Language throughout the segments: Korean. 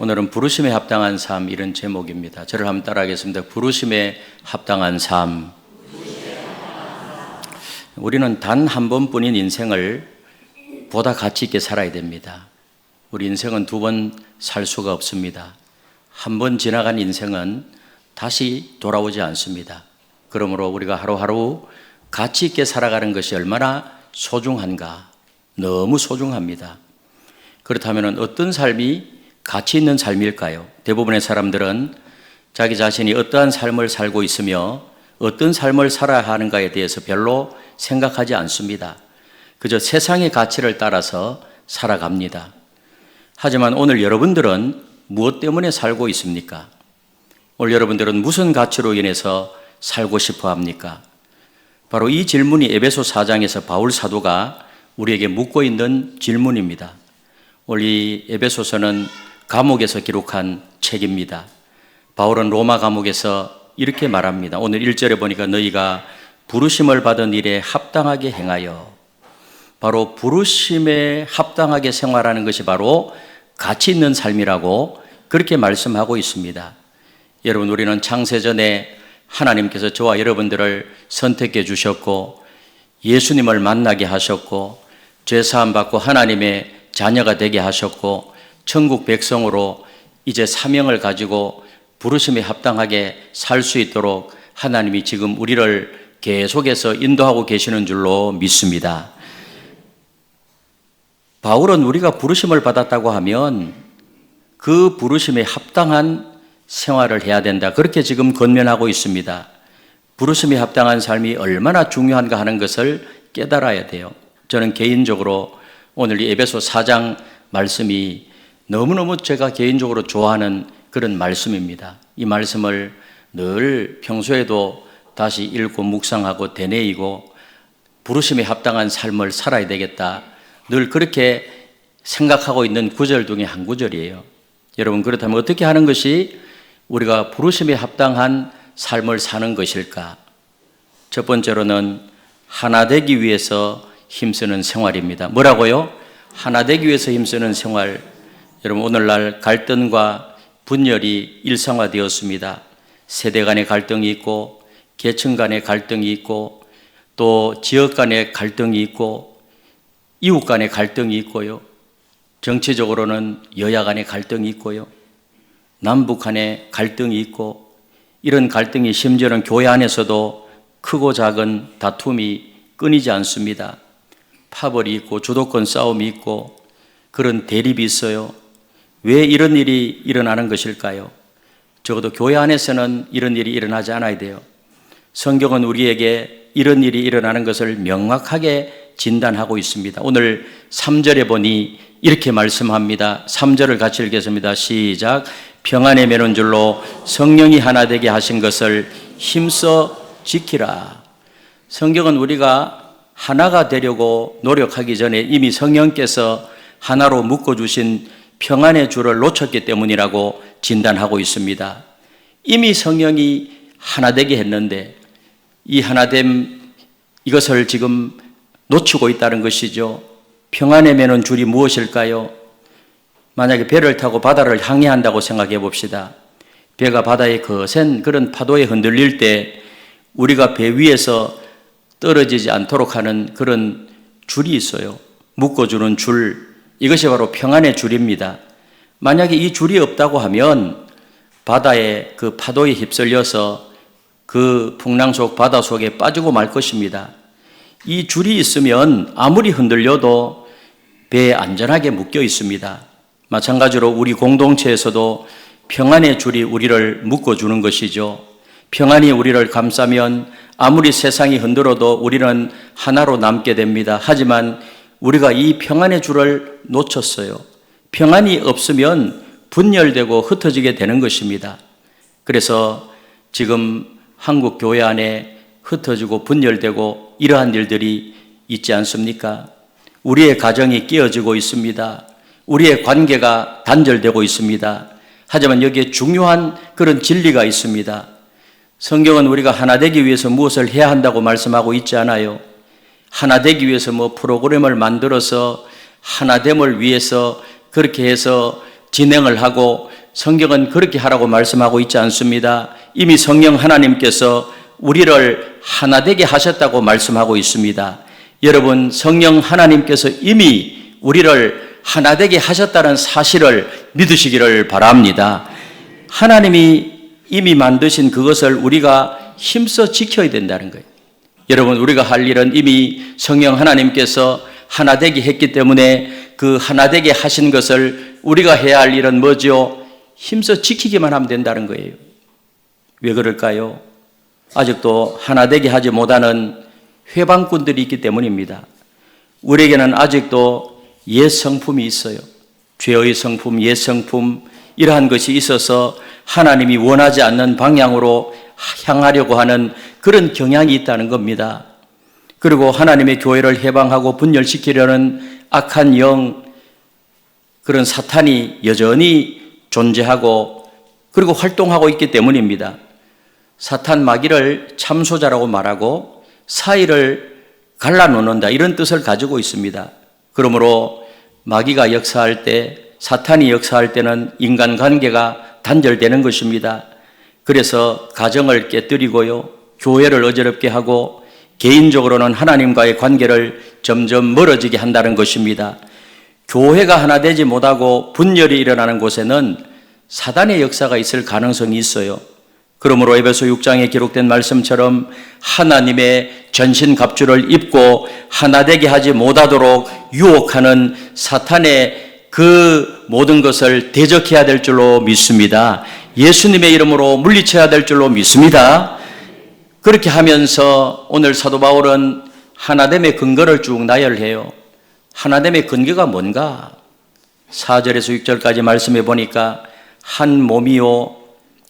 오늘은 부르심에 합당한 삶, 이런 제목입니다. 저를 한번 따라하겠습니다. 부르심에 합당한 삶. 우리는 단 한 번뿐인 인생을 보다 가치 있게 살아야 됩니다. 우리 인생은 두 번 살 수가 없습니다. 한 번 지나간 인생은 다시 돌아오지 않습니다. 그러므로 우리가 하루하루 가치 있게 살아가는 것이 얼마나 소중한가, 너무 소중합니다. 그렇다면 어떤 삶이 가치 있는 삶일까요? 대부분의 사람들은 자기 자신이 어떠한 삶을 살고 있으며 어떤 삶을 살아야 하는가에 대해서 별로 생각하지 않습니다. 그저 세상의 가치를 따라서 살아갑니다. 하지만 오늘 여러분들은 무엇 때문에 살고 있습니까? 오늘 여러분들은 무슨 가치로 인해서 살고 싶어 합니까? 바로 이 질문이 에베소 4장에서 바울 사도가 우리에게 묻고 있는 질문입니다. 오늘 이 에베소서는 감옥에서 기록한 책입니다. 바울은 로마 감옥에서 이렇게 말합니다. 오늘 1절에 보니까 너희가 부르심을 받은 일에 합당하게 행하여, 바로 부르심에 합당하게 생활하는 것이 바로 가치 있는 삶이라고 그렇게 말씀하고 있습니다. 여러분, 우리는 창세전에 하나님께서 저와 여러분들을 선택해 주셨고 예수님을 만나게 하셨고 죄사함 받고 하나님의 자녀가 되게 하셨고 천국 백성으로 이제 사명을 가지고 부르심에 합당하게 살 수 있도록 하나님이 지금 우리를 계속해서 인도하고 계시는 줄로 믿습니다. 바울은 우리가 부르심을 받았다고 하면 그 부르심에 합당한 생활을 해야 된다, 그렇게 지금 권면하고 있습니다. 부르심에 합당한 삶이 얼마나 중요한가 하는 것을 깨달아야 돼요. 저는 개인적으로 오늘 이 에베소 4장 말씀이 너무너무 제가 개인적으로 좋아하는 그런 말씀입니다. 이 말씀을 늘 평소에도 다시 읽고 묵상하고 되뇌이고 부르심에 합당한 삶을 살아야 되겠다, 늘 그렇게 생각하고 있는 구절 중에 한 구절이에요. 여러분, 그렇다면 어떻게 하는 것이 우리가 부르심에 합당한 삶을 사는 것일까? 첫 번째로는 하나 되기 위해서 힘쓰는 생활입니다. 뭐라고요? 하나 되기 위해서 힘쓰는 생활. 여러분, 오늘날 갈등과 분열이 일상화되었습니다. 세대 간의 갈등이 있고 계층 간의 갈등이 있고 또 지역 간의 갈등이 있고 이웃 간의 갈등이 있고요. 정치적으로는 여야 간의 갈등이 있고요. 남북 간의 갈등이 있고, 이런 갈등이 심지어는 교회 안에서도 크고 작은 다툼이 끊이지 않습니다. 파벌이 있고 주도권 싸움이 있고 그런 대립이 있어요. 왜 이런 일이 일어나는 것일까요? 적어도 교회 안에서는 이런 일이 일어나지 않아야 돼요. 성경은 우리에게 이런 일이 일어나는 것을 명확하게 진단하고 있습니다. 오늘 3절에 보니 이렇게 말씀합니다. 3절을 같이 읽겠습니다. 시작. 평안에 매는 줄로 성령이 하나 되게 하신 것을 힘써 지키라. 성경은 우리가 하나가 되려고 노력하기 전에 이미 성령께서 하나로 묶어주신 평안의 줄을 놓쳤기 때문이라고 진단하고 있습니다. 이미 성령이 하나 되게 했는데 이 하나됨, 이것을 지금 놓치고 있다는 것이죠. 평안에 매는 줄이 무엇일까요? 만약에 배를 타고 바다를 항해한다고 생각해 봅시다. 배가 바다의 거센 그런 파도에 흔들릴 때 우리가 배 위에서 떨어지지 않도록 하는 그런 줄이 있어요. 묶어주는 줄, 이것이 바로 평안의 줄입니다. 만약에 이 줄이 없다고 하면 바다의 그 파도에 휩쓸려서 그 풍랑 속 바다 속에 빠지고 말 것입니다. 이 줄이 있으면 아무리 흔들려도 배에 안전하게 묶여 있습니다. 마찬가지로 우리 공동체에서도 평안의 줄이 우리를 묶어주는 것이죠. 평안이 우리를 감싸면 아무리 세상이 흔들어도 우리는 하나로 남게 됩니다. 하지만 우리가 이 평안의 줄을 놓쳤어요. 평안이 없으면 분열되고 흩어지게 되는 것입니다. 그래서 지금 한국 교회 안에 흩어지고 분열되고 이러한 일들이 있지 않습니까? 우리의 가정이 깨어지고 있습니다. 우리의 관계가 단절되고 있습니다. 하지만 여기에 중요한 그런 진리가 있습니다. 성경은 우리가 하나 되기 위해서 무엇을 해야 한다고 말씀하고 있지 않아요. 하나 되기 위해서 프로그램을 만들어서 하나됨을 위해서 그렇게 해서 진행을 하고 성경은 그렇게 하라고 말씀하고 있지 않습니다. 이미 성령 하나님께서 우리를 하나 되게 하셨다고 말씀하고 있습니다. 여러분, 성령 하나님께서 이미 우리를 하나 되게 하셨다는 사실을 믿으시기를 바랍니다. 하나님이 이미 만드신 그것을 우리가 힘써 지켜야 된다는 거예요. 여러분, 우리가 할 일은 이미 성령 하나님께서 하나 되게 했기 때문에 그 하나 되게 하신 것을 우리가 해야 할 일은 뭐죠? 힘써 지키기만 하면 된다는 거예요. 왜 그럴까요? 아직도 하나 되게 하지 못하는 회방꾼들이 있기 때문입니다. 우리에게는 아직도 옛 성품이 있어요. 죄의 성품, 옛 성품, 이러한 것이 있어서 하나님이 원하지 않는 방향으로 향하려고 하는 그런 경향이 있다는 겁니다. 그리고 하나님의 교회를 해방하고 분열시키려는 악한 영, 그런 사탄이 여전히 존재하고 그리고 활동하고 있기 때문입니다. 사탄 마귀를 참소자라고 말하고 사이를 갈라놓는다, 이런 뜻을 가지고 있습니다. 그러므로 마귀가 역사할 때, 사탄이 역사할 때는 인간관계가 단절되는 것입니다. 그래서 가정을 깨뜨리고요, 교회를 어지럽게 하고 개인적으로는 하나님과의 관계를 점점 멀어지게 한다는 것입니다. 교회가 하나 되지 못하고 분열이 일어나는 곳에는 사단의 역사가 있을 가능성이 있어요. 그러므로 에베소 6장에 기록된 말씀처럼 하나님의 전신갑주를 입고 하나 되게 하지 못하도록 유혹하는 사탄의 그 모든 것을 대적해야 될 줄로 믿습니다. 예수님의 이름으로 물리쳐야 될 줄로 믿습니다. 그렇게 하면서 오늘 사도 바울은 하나됨의 근거를 쭉 나열해요. 하나됨의 근거가 뭔가? 4절에서 6절까지 말씀해 보니까 한 몸이요,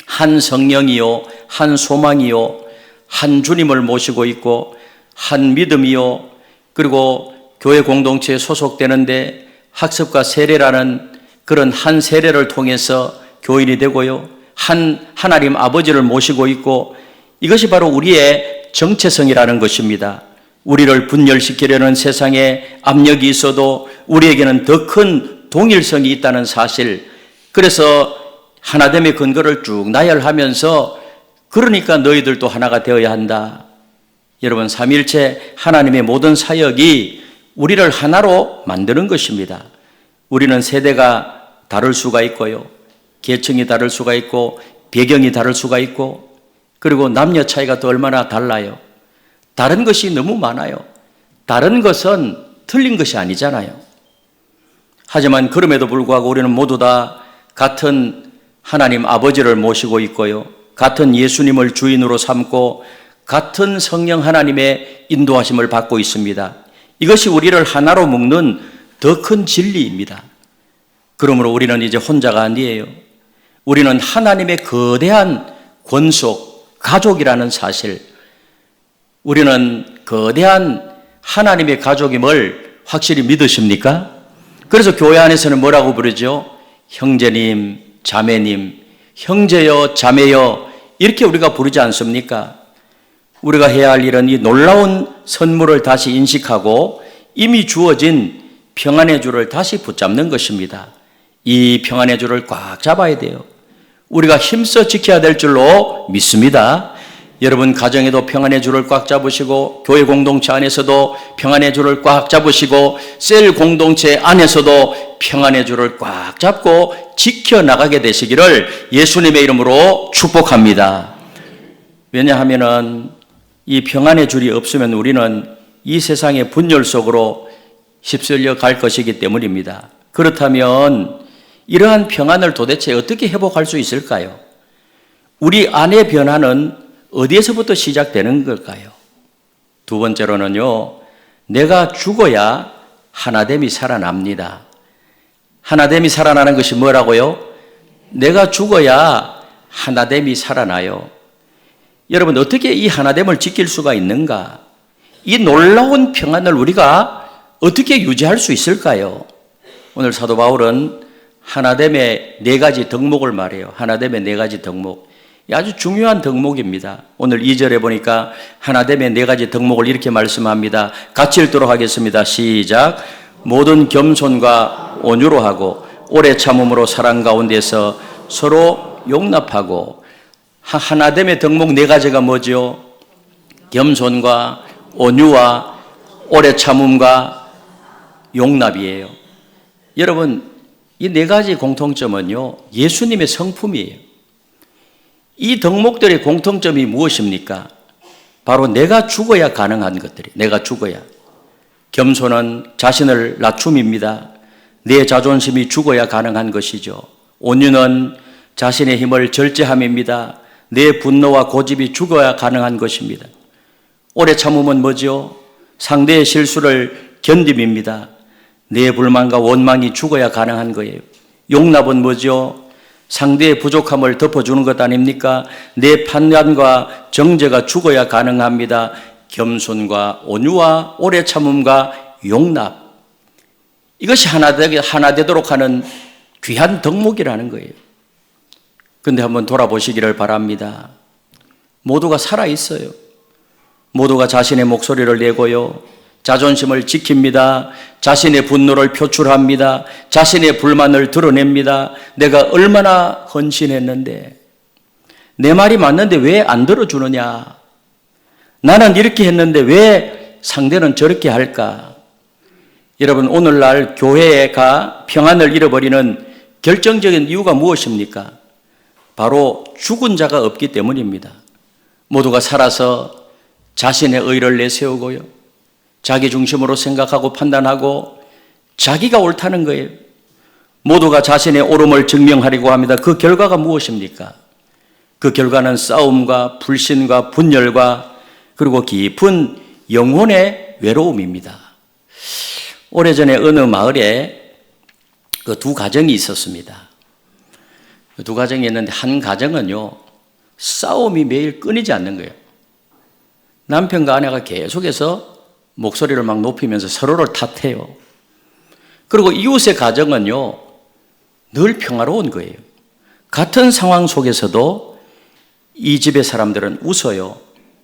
한 성령이요, 한 소망이요, 한 주님을 모시고 있고 한 믿음이요, 그리고 교회 공동체에 소속되는데 학습과 세례라는 그런 한 세례를 통해서 교인이 되고요, 한 하나님 아버지를 모시고 있고, 이것이 바로 우리의 정체성이라는 것입니다. 우리를 분열시키려는 세상에 압력이 있어도 우리에게는 더 큰 동일성이 있다는 사실, 그래서 하나됨의 근거를 쭉 나열하면서 그러니까 너희들도 하나가 되어야 한다. 여러분, 삼위일체 하나님의 모든 사역이 우리를 하나로 만드는 것입니다. 우리는 세대가 다를 수가 있고요, 계층이 다를 수가 있고, 배경이 다를 수가 있고, 그리고 남녀 차이가 또 얼마나 달라요. 다른 것이 너무 많아요. 다른 것은 틀린 것이 아니잖아요. 하지만 그럼에도 불구하고 우리는 모두 다 같은 하나님 아버지를 모시고 있고요, 같은 예수님을 주인으로 삼고 같은 성령 하나님의 인도하심을 받고 있습니다. 이것이 우리를 하나로 묶는 더 큰 진리입니다. 그러므로 우리는 이제 혼자가 아니에요. 우리는 하나님의 거대한 권속, 가족이라는 사실, 우리는 거대한 하나님의 가족임을 확실히 믿으십니까? 그래서 교회 안에서는 뭐라고 부르죠? 형제님, 자매님, 형제여, 자매여, 이렇게 우리가 부르지 않습니까? 우리가 해야 할 일은 이 놀라운 선물을 다시 인식하고 이미 주어진 평안의 주를 다시 붙잡는 것입니다. 이 평안의 주를 꽉 잡아야 돼요. 우리가 힘써 지켜야 될 줄로 믿습니다. 여러분, 가정에도 평안의 주를 꽉 잡으시고, 교회 공동체 안에서도 평안의 주를 꽉 잡으시고, 셀 공동체 안에서도 평안의 주를 꽉 잡고 지켜나가게 되시기를 예수님의 이름으로 축복합니다. 왜냐하면 이 평안의 줄이 없으면 우리는 이 세상의 분열 속으로 휩쓸려 갈 것이기 때문입니다. 그렇다면 이러한 평안을 도대체 어떻게 회복할 수 있을까요? 우리 안의 변화는 어디에서부터 시작되는 걸까요? 두 번째로는요, 내가 죽어야 하나됨이 살아납니다. 하나됨이 살아나는 것이 뭐라고요? 내가 죽어야 하나됨이 살아나요. 여러분, 어떻게 이 하나됨을 지킬 수가 있는가? 이 놀라운 평안을 우리가 어떻게 유지할 수 있을까요? 오늘 사도 바울은 하나됨의 4가지 덕목을 말해요. 하나됨의 4가지 덕목. 아주 중요한 덕목입니다. 오늘 2절에 보니까 하나됨의 4가지 덕목을 이렇게 말씀합니다. 같이 읽도록 하겠습니다. 시작. 모든 겸손과 온유로 하고 오래 참음으로 사랑 가운데서 서로 용납하고 하나됨의 덕목 네 가지가 뭐죠? 겸손과 온유와 오래 참음과 용납이에요. 여러분, 이 네 가지 공통점은요, 예수님의 성품이에요. 이 덕목들의 공통점이 무엇입니까? 바로 내가 죽어야 가능한 것들이, 내가 죽어야. 겸손은 자신을 낮춤입니다. 내 자존심이 죽어야 가능한 것이죠. 온유는 자신의 힘을 절제함입니다. 내 분노와 고집이 죽어야 가능한 것입니다. 오래 참음은 뭐죠? 상대의 실수를 견딤입니다. 내 불만과 원망이 죽어야 가능한 거예요. 용납은 뭐죠? 상대의 부족함을 덮어주는 것 아닙니까? 내 판단과 정죄가 죽어야 가능합니다. 겸손과 온유와 오래 참음과 용납. 이것이 하나 되도록 하는 귀한 덕목이라는 거예요. 그런데 한번 돌아보시기를 바랍니다. 모두가 살아있어요. 모두가 자신의 목소리를 내고요. 자존심을 지킵니다. 자신의 분노를 표출합니다. 자신의 불만을 드러냅니다. 내가 얼마나 헌신했는데, 내 말이 맞는데 왜 안 들어주느냐? 나는 이렇게 했는데 왜 상대는 저렇게 할까? 여러분, 오늘날 교회가 평안을 잃어버리는 결정적인 이유가 무엇입니까? 바로 죽은 자가 없기 때문입니다. 모두가 살아서 자신의 의를 내세우고요, 자기 중심으로 생각하고 판단하고 자기가 옳다는 거예요. 모두가 자신의 옳음을 증명하려고 합니다. 그 결과가 무엇입니까? 그 결과는 싸움과 불신과 분열과 그리고 깊은 영혼의 외로움입니다. 오래전에 어느 마을에 그 두 가정이 있었습니다. 그 두 가정이 있는데 한 가정은요, 싸움이 매일 끊이지 않는 거예요. 남편과 아내가 계속해서 목소리를 막 높이면서 서로를 탓해요. 그리고 이웃의 가정은요, 늘 평화로운 거예요. 같은 상황 속에서도 이 집의 사람들은 웃어요.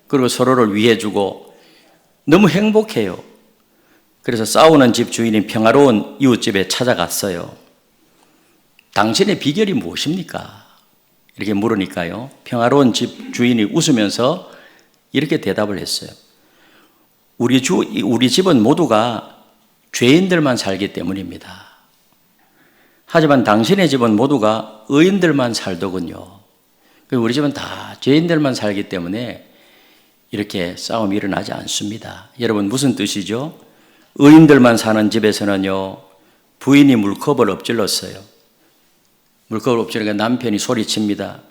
그리고 서로를 위해주고 너무 행복해요. 그래서 싸우는 집 주인이 평화로운 이웃집에 찾아갔어요. 당신의 비결이 무엇입니까? 이렇게 물으니까요, 평화로운 집 주인이 웃으면서 이렇게 대답을 했어요. 우리 집은 모두가 죄인들만 살기 때문입니다. 하지만 당신의 집은 모두가 의인들만 살더군요. 우리 집은 다 죄인들만 살기 때문에 이렇게 싸움이 일어나지 않습니다. 여러분, 무슨 뜻이죠? 의인들만 사는 집에서는요, 부인이 물컵을 엎질렀어요. 물컵을 엎질르니까 남편이 소리칩니다.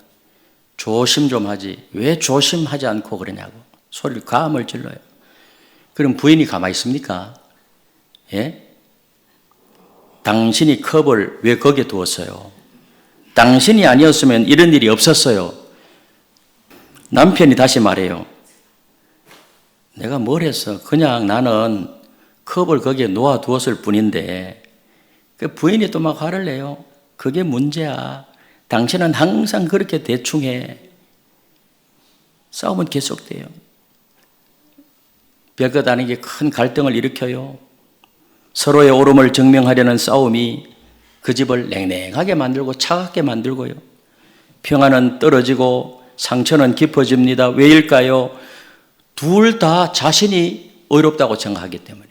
조심 좀 하지. 왜 조심하지 않고 그러냐고. 소리를 감을 질러요. 그럼 부인이 가만히 있습니까? 예? 당신이 컵을 왜 거기에 두었어요? 당신이 아니었으면 이런 일이 없었어요. 남편이 다시 말해요. 내가 뭘 했어? 그냥 나는 컵을 거기에 놓아두었을 뿐인데, 그 부인이 또 막 화를 내요. 그게 문제야. 당신은 항상 그렇게 대충 해. 싸움은 계속돼요. 별것 아니게 큰 갈등을 일으켜요. 서로의 옳음을 증명하려는 싸움이 그 집을 냉랭하게 만들고 차갑게 만들고요. 평화는 떨어지고 상처는 깊어집니다. 왜일까요? 둘 다 자신이 의롭다고 생각하기 때문에,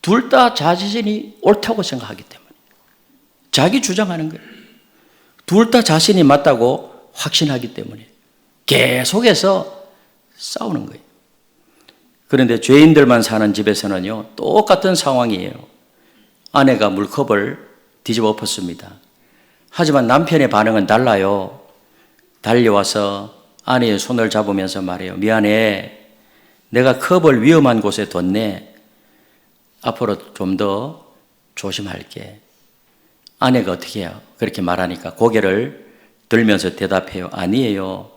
둘 다 자신이 옳다고 생각하기 때문에 자기 주장하는 거예요. 둘 다 자신이 맞다고 확신하기 때문에 계속해서 싸우는 거예요. 그런데 죄인들만 사는 집에서는요, 똑같은 상황이에요. 아내가 물컵을 뒤집어 엎었습니다. 하지만 남편의 반응은 달라요. 달려와서 아내의 손을 잡으면서 말해요. 미안해. 내가 컵을 위험한 곳에 뒀네. 앞으로 좀 더 조심할게. 아내가 어떻게 해요? 그렇게 말하니까 고개를 들면서 대답해요. 아니에요.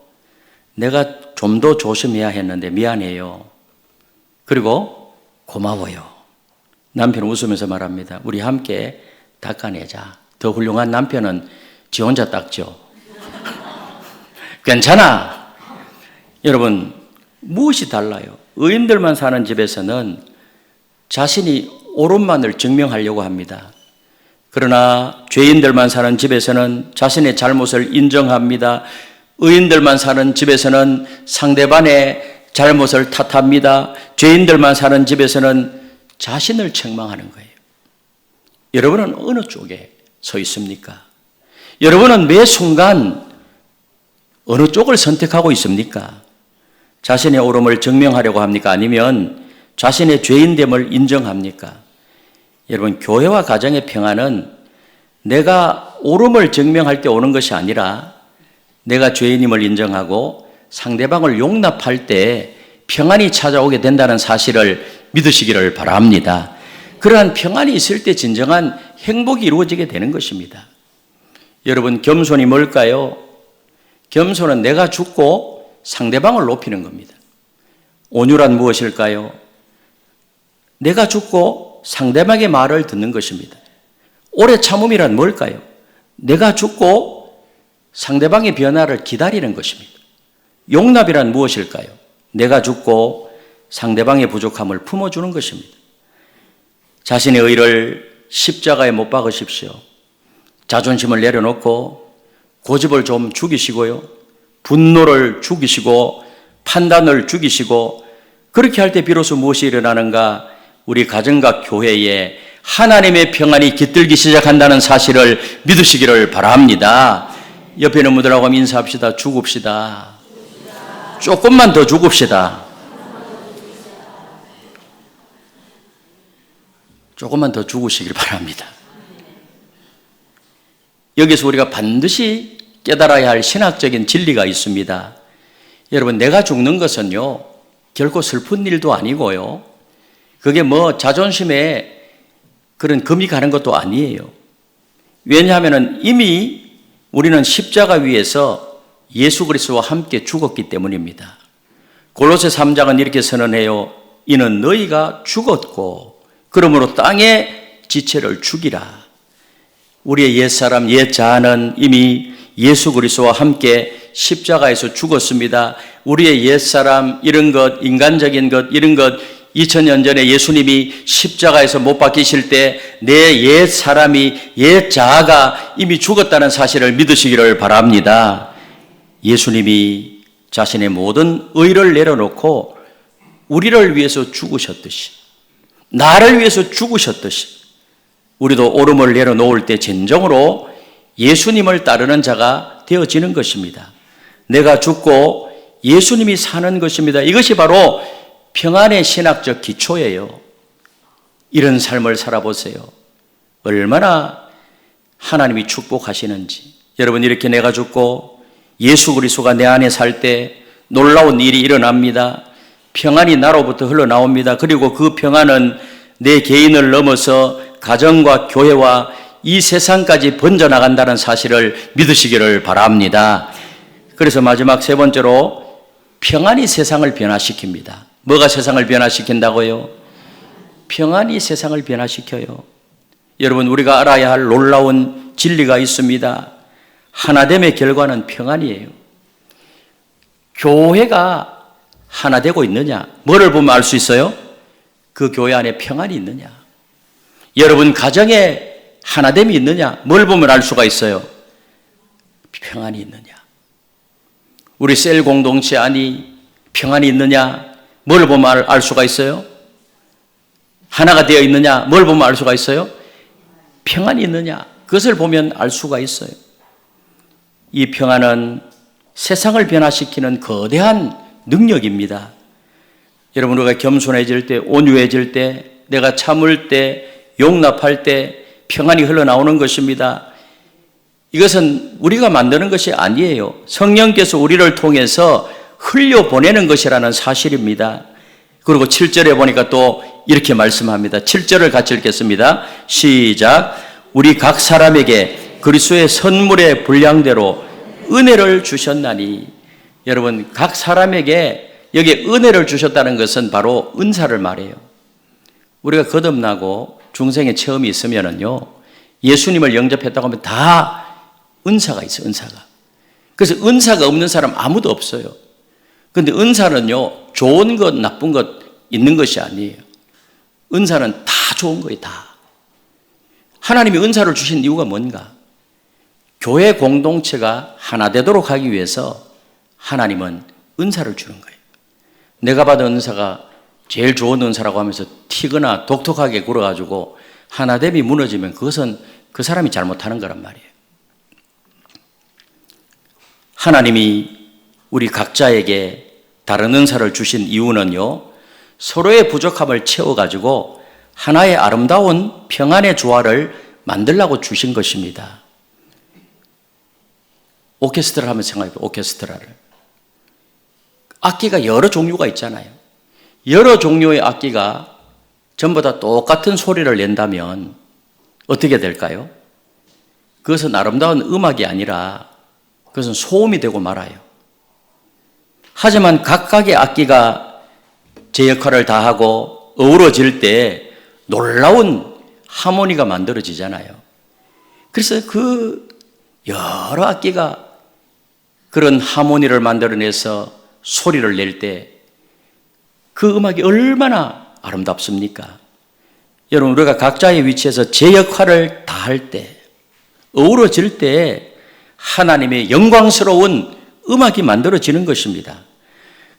내가 좀 더 조심해야 했는데 미안해요. 그리고 고마워요. 남편은 웃으면서 말합니다. 우리 함께 닦아내자. 더 훌륭한 남편은 지 혼자 닦죠. 괜찮아. 여러분, 무엇이 달라요? 의인들만 사는 집에서는 자신이 옳은만을 증명하려고 합니다. 그러나 죄인들만 사는 집에서는 자신의 잘못을 인정합니다. 의인들만 사는 집에서는 상대방의 잘못을 탓합니다. 죄인들만 사는 집에서는 자신을 책망하는 거예요. 여러분은 어느 쪽에 서 있습니까? 여러분은 매 순간 어느 쪽을 선택하고 있습니까? 자신의 옳음을 증명하려고 합니까? 아니면 자신의 죄인됨을 인정합니까? 여러분, 교회와 가정의 평안은 내가 옳음을 증명할 때 오는 것이 아니라 내가 죄인임을 인정하고 상대방을 용납할 때 평안이 찾아오게 된다는 사실을 믿으시기를 바랍니다. 그러한 평안이 있을 때 진정한 행복이 이루어지게 되는 것입니다. 여러분, 겸손이 뭘까요? 겸손은 내가 죽고 상대방을 높이는 겁니다. 온유란 무엇일까요? 내가 죽고 상대방의 말을 듣는 것입니다. 오래 참음이란 뭘까요? 내가 죽고 상대방의 변화를 기다리는 것입니다. 용납이란 무엇일까요? 내가 죽고 상대방의 부족함을 품어주는 것입니다. 자신의 의를 십자가에 못 박으십시오. 자존심을 내려놓고 고집을 좀 죽이시고요. 분노를 죽이시고 판단을 죽이시고 그렇게 할 때 비로소 무엇이 일어나는가? 우리 가정과 교회에 하나님의 평안이 깃들기 시작한다는 사실을 믿으시기를 바랍니다. 옆에 있는 분들하고 인사합시다. 죽읍시다. 조금만 더 죽읍시다. 조금만 더 죽으시길 바랍니다. 여기서 우리가 반드시 깨달아야 할 신학적인 진리가 있습니다. 여러분, 내가 죽는 것은요, 결코 슬픈 일도 아니고요. 그게 뭐 자존심에 그런 금이 가는 것도 아니에요. 왜냐하면 이미 우리는 십자가 위에서 예수 그리스도와 함께 죽었기 때문입니다. 골로새 3장은 이렇게 선언해요. 이는 너희가 죽었고 그러므로 땅의 지체를 죽이라. 우리의 옛사람, 옛자아는 이미 예수 그리스도와 함께 십자가에서 죽었습니다. 우리의 옛사람, 이런 것, 인간적인 것, 이런 것, 2000년 전에 예수님이 십자가에서 못 박히실 때 내 옛사람이, 옛자아가 이미 죽었다는 사실을 믿으시기를 바랍니다. 예수님이 자신의 모든 의를 내려놓고 우리를 위해서 죽으셨듯이, 나를 위해서 죽으셨듯이 우리도 옳음을 내려놓을 때 진정으로 예수님을 따르는 자가 되어지는 것입니다. 내가 죽고 예수님이 사는 것입니다. 이것이 바로 평안의 신학적 기초예요. 이런 삶을 살아보세요. 얼마나 하나님이 축복하시는지. 여러분, 이렇게 내가 죽고 예수 그리스도가 내 안에 살 때 놀라운 일이 일어납니다. 평안이 나로부터 흘러나옵니다. 그리고 그 평안은 내 개인을 넘어서 가정과 교회와 이 세상까지 번져나간다는 사실을 믿으시기를 바랍니다. 그래서 마지막 세 번째로 평안이 세상을 변화시킵니다. 뭐가 세상을 변화시킨다고요? 평안이 세상을 변화시켜요. 여러분, 우리가 알아야 할 놀라운 진리가 있습니다. 하나됨의 결과는 평안이에요. 교회가 하나 되고 있느냐? 뭐를 보면 알 수 있어요? 그 교회 안에 평안이 있느냐? 여러분 가정에 하나됨이 있느냐? 뭘 보면 알 수가 있어요? 평안이 있느냐? 우리 셀 공동체 안이 평안이 있느냐? 뭘 보면 알 수가 있어요? 하나가 되어 있느냐? 뭘 보면 알 수가 있어요? 평안이 있느냐? 그것을 보면 알 수가 있어요. 이 평안은 세상을 변화시키는 거대한 능력입니다. 여러분, 우리가 겸손해질 때, 온유해질 때, 내가 참을 때, 용납할 때 평안이 흘러나오는 것입니다. 이것은 우리가 만드는 것이 아니에요. 성령께서 우리를 통해서 흘려보내는 것이라는 사실입니다. 그리고 7절에 보니까 또 이렇게 말씀합니다. 7절을 같이 읽겠습니다. 시작. 우리 각 사람에게 그리스도의 선물의 분량대로 은혜를 주셨나니. 여러분, 각 사람에게 여기에 은혜를 주셨다는 것은 바로 은사를 말해요. 우리가 거듭나고 중생의 체험이 있으면은요, 예수님을 영접했다고 하면 다 은사가 있어요, 은사가. 그래서 은사가 없는 사람 아무도 없어요. 그런데 은사는요, 좋은 것, 나쁜 것 있는 것이 아니에요. 은사는 다 좋은 거예요, 다. 하나님이 은사를 주신 이유가 뭔가? 교회 공동체가 하나 되도록 하기 위해서 하나님은 은사를 주는 거예요. 내가 받은 은사가 제일 좋은 은사라고 하면서 튀거나 독특하게 굴어가지고 하나됨이 무너지면 그것은 그 사람이 잘못하는 거란 말이에요. 하나님이 우리 각자에게 다른 은사를 주신 이유는요, 서로의 부족함을 채워가지고 하나의 아름다운 평안의 조화를 만들라고 주신 것입니다. 오케스트라 하면 생각해요. 오케스트라를. 악기가 여러 종류가 있잖아요. 여러 종류의 악기가 전부 다 똑같은 소리를 낸다면 어떻게 될까요? 그것은 아름다운 음악이 아니라 그것은 소음이 되고 말아요. 하지만 각각의 악기가 제 역할을 다하고 어우러질 때 놀라운 하모니가 만들어지잖아요. 그래서 그 여러 악기가 그런 하모니를 만들어내서 소리를 낼 때 그 음악이 얼마나 아름답습니까? 여러분, 우리가 각자의 위치에서 제 역할을 다할 때, 어우러질 때 하나님의 영광스러운 음악이 만들어지는 것입니다.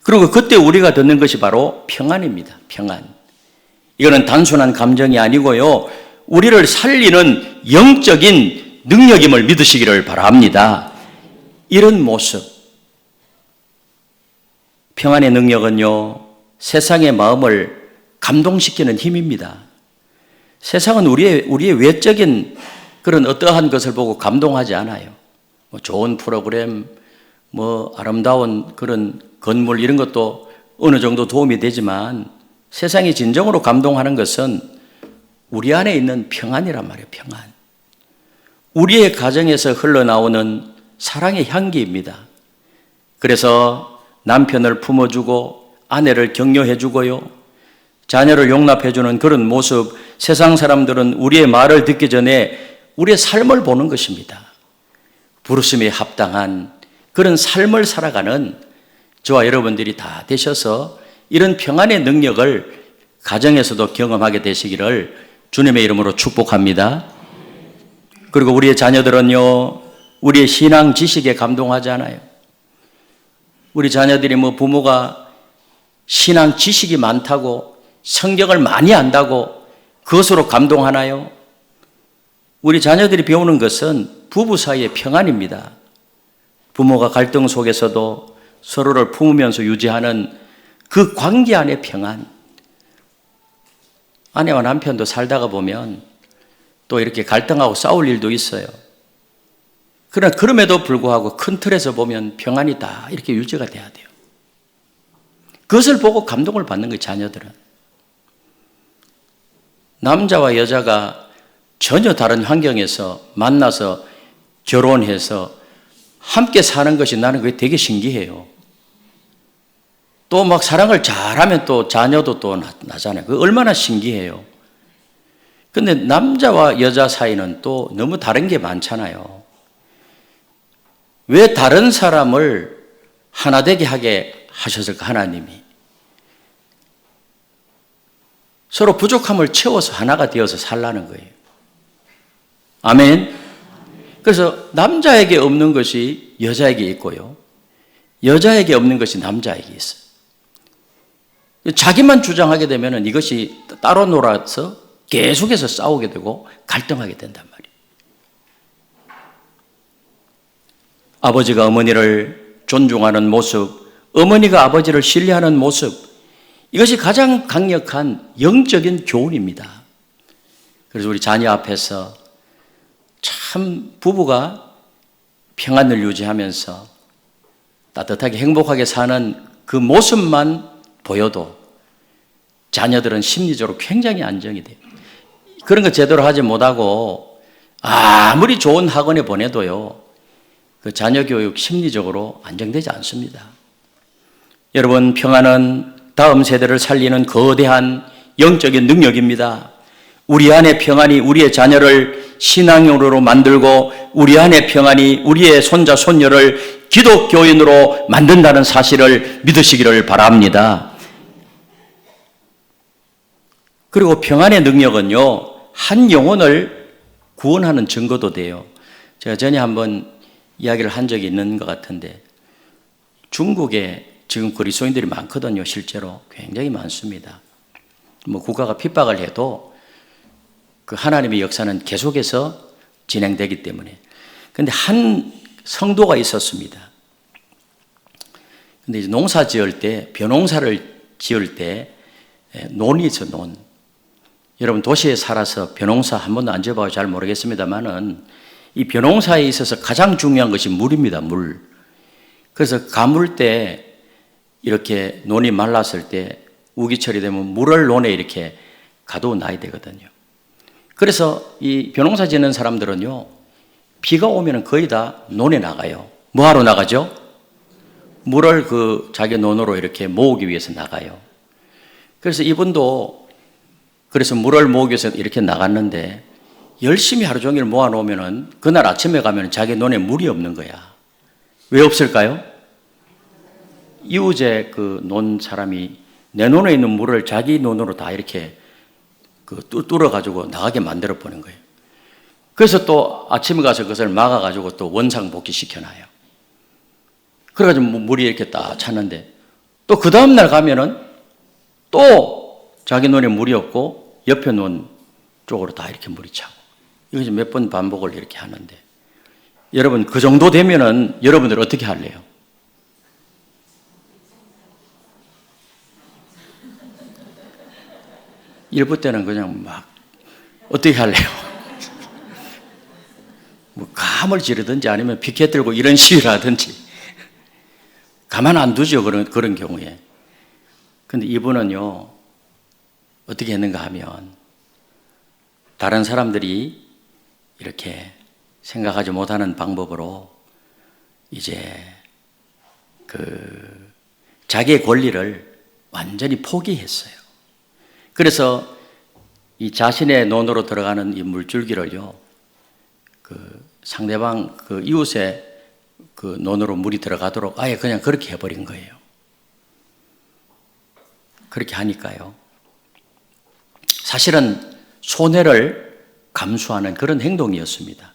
그리고 그때 우리가 듣는 것이 바로 평안입니다. 평안. 이거는 단순한 감정이 아니고요, 우리를 살리는 영적인 능력임을 믿으시기를 바랍니다. 이런 모습, 평안의 능력은요, 세상의 마음을 감동시키는 힘입니다. 세상은 우리의 외적인 그런 어떠한 것을 보고 감동하지 않아요. 뭐 좋은 프로그램, 뭐 아름다운 그런 건물 이런 것도 어느 정도 도움이 되지만 세상이 진정으로 감동하는 것은 우리 안에 있는 평안이란 말이에요. 평안. 우리의 가정에서 흘러나오는 사랑의 향기입니다. 그래서 남편을 품어주고 아내를 격려해주고요, 자녀를 용납해주는 그런 모습, 세상 사람들은 우리의 말을 듣기 전에 우리의 삶을 보는 것입니다. 부르심에 합당한 그런 삶을 살아가는 저와 여러분들이 다 되셔서 이런 평안의 능력을 가정에서도 경험하게 되시기를 주님의 이름으로 축복합니다. 그리고 우리의 자녀들은요, 우리의 신앙 지식에 감동하지 않아요. 우리 자녀들이 뭐 부모가 신앙 지식이 많다고, 성경을 많이 안다고 그것으로 감동하나요? 우리 자녀들이 배우는 것은 부부 사이의 평안입니다. 부모가 갈등 속에서도 서로를 품으면서 유지하는 그 관계 안의 평안. 아내와 남편도 살다가 보면 또 이렇게 갈등하고 싸울 일도 있어요. 그러나 그럼에도 불구하고 큰 틀에서 보면 평안이 다 이렇게 유지가 돼야 돼요. 그것을 보고 감동을 받는 거예요, 자녀들은. 남자와 여자가 전혀 다른 환경에서 만나서 결혼해서 함께 사는 것이 나는 그게 되게 신기해요. 또 막 사랑을 잘하면 또 자녀도 또 나잖아요. 그게 얼마나 신기해요. 근데 남자와 여자 사이는 또 너무 다른 게 많잖아요. 왜 다른 사람을 하나 되게 하게 하셨을까, 하나님이? 서로 부족함을 채워서 하나가 되어서 살라는 거예요. 아멘. 그래서 남자에게 없는 것이 여자에게 있고요, 여자에게 없는 것이 남자에게 있어요. 자기만 주장하게 되면 이것이 따로 놀아서 계속해서 싸우게 되고 갈등하게 된단 말이에요. 아버지가 어머니를 존중하는 모습, 어머니가 아버지를 신뢰하는 모습, 이것이 가장 강력한 영적인 교훈입니다. 그래서 우리 자녀 앞에서 참 부부가 평안을 유지하면서 따뜻하게 행복하게 사는 그 모습만 보여도 자녀들은 심리적으로 굉장히 안정이 돼요. 그런 거 제대로 하지 못하고 아무리 좋은 학원에 보내도요, 그 자녀 교육 심리적으로 안정되지 않습니다. 여러분, 평안은 다음 세대를 살리는 거대한 영적인 능력입니다. 우리 안의 평안이 우리의 자녀를 신앙인으로 만들고 우리 안의 평안이 우리의 손자 손녀를 기독교인으로 만든다는 사실을 믿으시기를 바랍니다. 그리고 평안의 능력은요, 한 영혼을 구원하는 증거도 돼요. 제가 전에 한번 이야기를 한 적이 있는 것 같은데 중국에 지금 그리스도인들이 많거든요. 실제로 굉장히 많습니다. 뭐 국가가 핍박을 해도 그 하나님의 역사는 계속해서 진행되기 때문에. 근데 한 성도가 있었습니다. 근데 이제 농사 지을 때, 벼농사를 지을 때 논이 있어, 논. 여러분 도시에 살아서 벼농사 한 번도 안 지어봐서 잘 모르겠습니다만은 이 벼농사에 있어서 가장 중요한 것이 물입니다, 물. 그래서 가물 때 이렇게 논이 말랐을 때 우기철이 되면 물을 논에 이렇게 가두어 놔야 되거든요. 그래서 이 벼농사 짓는 사람들은요, 비가 오면 거의 다 논에 나가요. 뭐 하러 나가죠? 물을 그 자기 논으로 이렇게 모으기 위해서 나가요. 그래서 이분도 그래서 물을 모으기 위해서 이렇게 나갔는데 열심히 하루 종일 모아놓으면은 그날 아침에 가면 자기 논에 물이 없는 거야. 왜 없을까요? 이웃에 그 논 사람이 내 논에 있는 물을 자기 논으로 다 이렇게 뚫어가지고 나가게 만들어 보는 거예요. 그래서 또 아침에 가서 그것을 막아가지고 또 원상복귀 시켜놔요. 그래가지고 물이 이렇게 딱 찼는데 또 그 다음날 가면은 또 자기 논에 물이 없고 옆에 논 쪽으로 다 이렇게 물이 차고 이것이 몇 번 반복을 이렇게 하는데 여러분 그 정도 되면은 여러분들 어떻게 할래요? 일부 때는 그냥 막 어떻게 할래요? 뭐 감을 지르든지 아니면 피켓 들고 이런 시위를 하든지 가만 안 두죠. 그런 경우에. 근데 이분은요 어떻게 했는가 하면 다른 사람들이 이렇게 생각하지 못하는 방법으로 이제 그 자기의 권리를 완전히 포기했어요. 그래서 이 자신의 논으로 들어가는 이 물줄기를요, 그 상대방 그 이웃의 그 논으로 물이 들어가도록 아예 그냥 그렇게 해버린 거예요. 그렇게 하니까요. 사실은 손해를 감수하는 그런 행동이었습니다.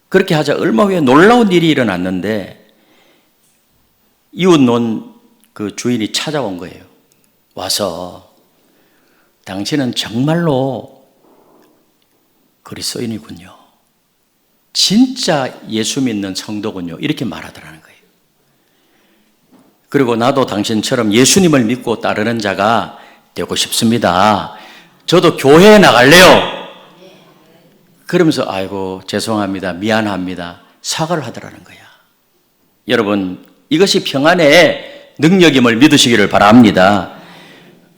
그렇게 하자 얼마 후에 놀라운 일이 일어났는데 이웃 논 그 주인이 찾아온 거예요. 와서 당신은 정말로 그리스도인이군요. 진짜 예수 믿는 성도군요. 이렇게 말하더라는 거예요. 그리고 나도 당신처럼 예수님을 믿고 따르는 자가 되고 싶습니다. 저도 교회에 나갈래요. 그러면서 아이고 죄송합니다. 미안합니다. 사과를 하더라는 거야. 여러분 이것이 평안의 능력임을 믿으시기를 바랍니다.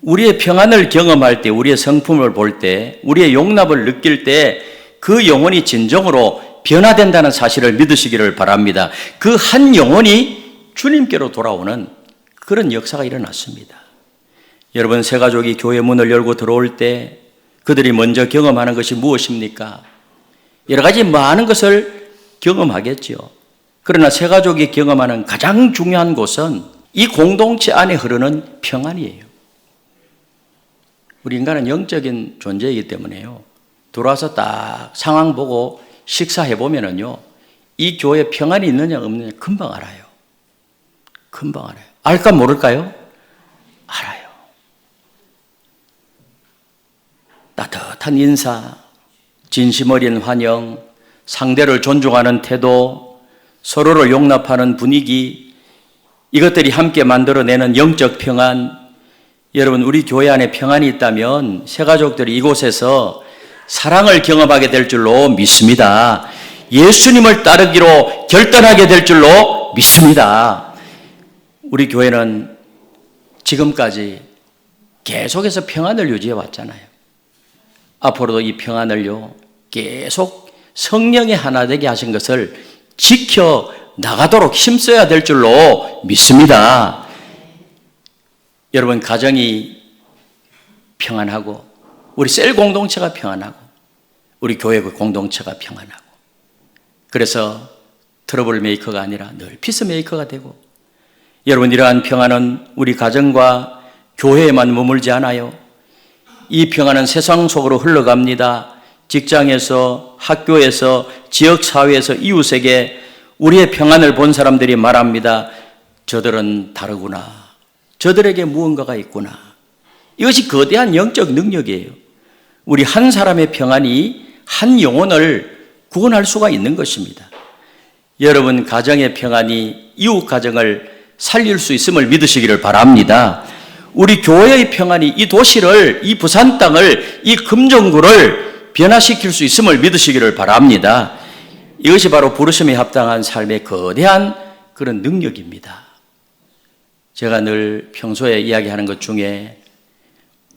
우리의 평안을 경험할 때, 우리의 성품을 볼 때, 우리의 용납을 느낄 때 그 영혼이 진정으로 변화된다는 사실을 믿으시기를 바랍니다. 그 한 영혼이 주님께로 돌아오는 그런 역사가 일어났습니다. 여러분 새가족이 교회 문을 열고 들어올 때 그들이 먼저 경험하는 것이 무엇입니까? 여러 가지 많은 것을 경험하겠죠. 그러나 새가족이 경험하는 가장 중요한 것은 이 공동체 안에 흐르는 평안이에요. 우리 인간은 영적인 존재이기 때문에요. 들어와서 딱 상황 보고 식사해 보면은요, 이 교회에 평안이 있느냐 없느냐 금방 알아요. 금방 알아요. 알까 모를까요? 알아요. 따뜻한 인사, 진심 어린 환영, 상대를 존중하는 태도, 서로를 용납하는 분위기, 이것들이 함께 만들어내는 영적 평안. 여러분 우리 교회 안에 평안이 있다면 새가족들이 이곳에서 사랑을 경험하게 될 줄로 믿습니다. 예수님을 따르기로 결단하게 될 줄로 믿습니다. 우리 교회는 지금까지 계속해서 평안을 유지해 왔잖아요. 앞으로도 이 평안을요 계속 성령의 하나 되게 하신 것을 지켜 나가도록 힘써야 될 줄로 믿습니다. 여러분 가정이 평안하고 우리 셀 공동체가 평안하고 우리 교회 공동체가 평안하고 그래서 트러블 메이커가 아니라 늘 피스 메이커가 되고 여러분 이러한 평안은 우리 가정과 교회에만 머물지 않아요. 이 평안은 세상 속으로 흘러갑니다. 직장에서, 학교에서, 지역사회에서, 이웃에게 우리의 평안을 본 사람들이 말합니다. 저들은 다르구나. 저들에게 무언가가 있구나. 이것이 거대한 영적 능력이에요. 우리 한 사람의 평안이 한 영혼을 구원할 수가 있는 것입니다. 여러분 가정의 평안이 이웃 가정을 살릴 수 있음을 믿으시기를 바랍니다. 우리 교회의 평안이 이 도시를, 이 부산 땅을, 이 금정구를 변화시킬 수 있음을 믿으시기를 바랍니다. 이것이 바로 부르심에 합당한 삶의 거대한 그런 능력입니다. 제가 늘 평소에 이야기하는 것 중에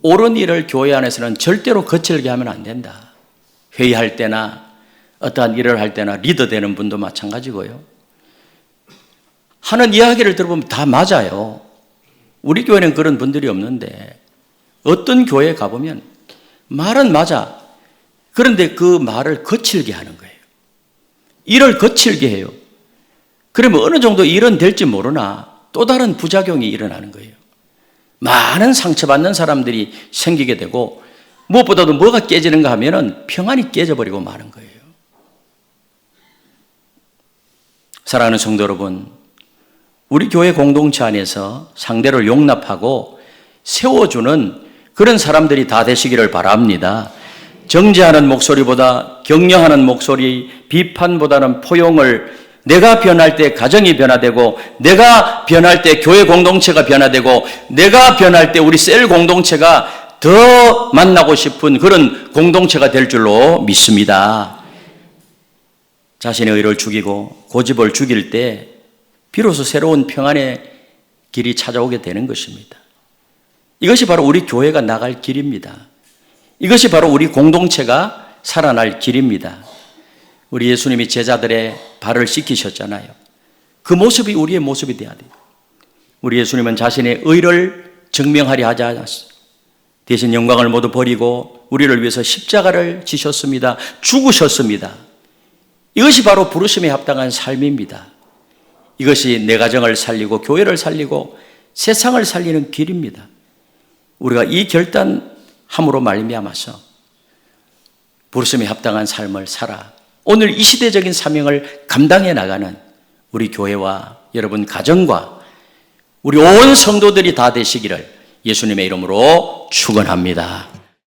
옳은 일을 교회 안에서는 절대로 거칠게 하면 안 된다. 회의할 때나 어떠한 일을 할 때나 리더 되는 분도 마찬가지고요. 하는 이야기를 들어보면 다 맞아요. 우리 교회는 그런 분들이 없는데 어떤 교회에 가보면 말은 맞아. 그런데 그 말을 거칠게 하는 거예요. 일을 거칠게 해요. 그러면 어느 정도 일은 될지 모르나 또 다른 부작용이 일어나는 거예요. 많은 상처받는 사람들이 생기게 되고 무엇보다도 뭐가 깨지는가 하면은 평안이 깨져버리고 마는 거예요. 사랑하는 성도 여러분, 우리 교회 공동체 안에서 상대를 용납하고 세워주는 그런 사람들이 다 되시기를 바랍니다. 정죄하는 목소리보다 격려하는 목소리, 비판보다는 포용을, 내가 변할 때 가정이 변화되고, 내가 변할 때 교회 공동체가 변화되고, 내가 변할 때 우리 셀 공동체가 더 만나고 싶은 그런 공동체가 될 줄로 믿습니다. 자신의 의를 죽이고 고집을 죽일 때 비로소 새로운 평안의 길이 찾아오게 되는 것입니다. 이것이 바로 우리 교회가 나갈 길입니다. 이것이 바로 우리 공동체가 살아날 길입니다. 우리 예수님이 제자들의 발을 씻기셨잖아요. 그 모습이 우리의 모습이 되어야 돼요. 우리 예수님은 자신의 의를 증명하려 하지 않았어요. 대신 영광을 모두 버리고 우리를 위해서 십자가를 지셨습니다. 죽으셨습니다. 이것이 바로 부르심에 합당한 삶입니다. 이것이 내 가정을 살리고 교회를 살리고 세상을 살리는 길입니다. 우리가 이 결단함으로 말미암아서 부르심에 합당한 삶을 살아 오늘 이 시대적인 사명을 감당해 나가는 우리 교회와 여러분 가정과 우리 온 성도들이 다 되시기를 예수님의 이름으로 축원합니다.